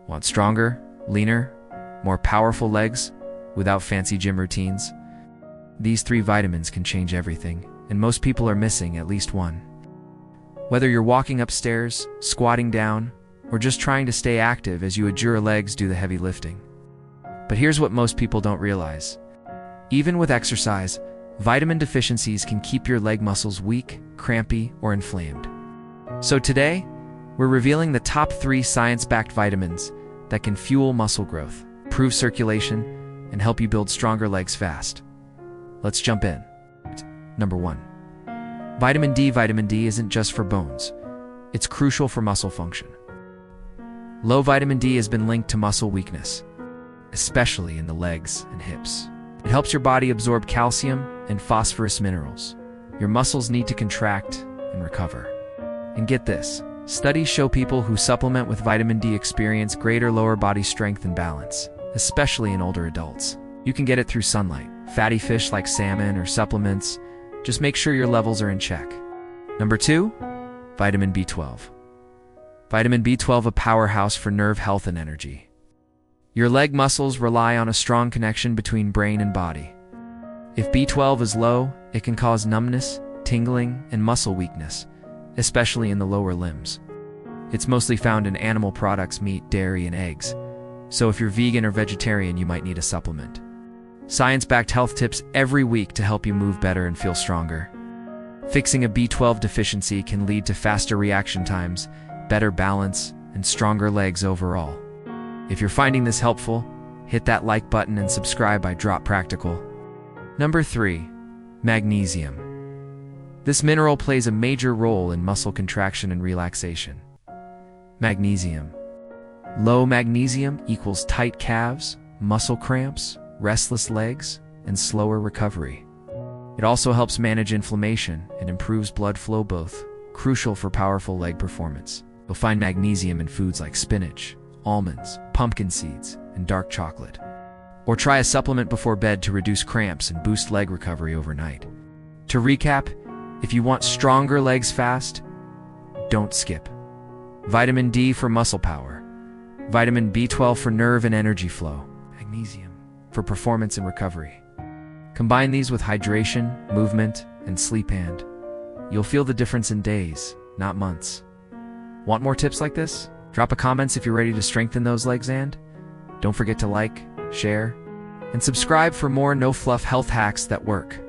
Want stronger, leaner, more powerful legs without fancy gym routines? These 3 vitamins can change everything, and most people are missing at least one. Whether you're walking upstairs, squatting down, or just trying to stay active as you your legs do the heavy lifting. But here's what most people don't realize. Even with exercise, vitamin deficiencies can keep your leg muscles weak, crampy, or inflamed. So today, we're revealing the top 3 science-backed vitamins that can fuel muscle growth, improve circulation, and help you build stronger legs fast. Let's jump in. Number 1. Vitamin D. Vitamin D isn't just for bones. It's crucial for muscle function. Low vitamin D has been linked to muscle weakness, especially in the legs and hips. It helps your body absorb calcium and phosphorus minerals your muscles need to contract and recover. And get this, studies show people who supplement with vitamin D experience greater lower body strength and balance, especially in older adults. You can get it through sunlight, fatty fish like salmon, or supplements. Just make sure your levels are in check. Number 2, vitamin B12. Vitamin B12, a powerhouse for nerve health and energy. Your leg muscles rely on a strong connection between brain and body. If B12 is low, it can cause numbness, tingling, and muscle weakness, especially in the lower limbs. It's mostly found in animal products, meat, dairy, and eggs. So if you're vegan or vegetarian, you might need a supplement. Science-backed health tips every week to help you move better and feel stronger. Fixing a B12 deficiency can lead to faster reaction times, better balance, and stronger legs overall. If you're finding this helpful, hit that like button and subscribe. I drop practical. Number 3, magnesium. This mineral plays a major role in muscle contraction and relaxation. Magnesium. Low magnesium equals tight calves, muscle cramps, restless legs, and slower recovery. It also helps manage inflammation and improves blood flow, both crucial for powerful leg performance. You'll find magnesium in foods like spinach, almonds, pumpkin seeds, and dark chocolate. Or try a supplement before bed to reduce cramps and boost leg recovery overnight. To recap, if you want stronger legs fast, don't skip vitamin D for muscle power, vitamin B12 for nerve and energy flow, magnesium for performance and recovery. Combine these with hydration, movement, and sleep, and you'll feel the difference in days, not months. Want more tips like this? Drop a comment if you're ready to strengthen those legs, and don't forget to like, share, and subscribe for more no-fluff health hacks that work.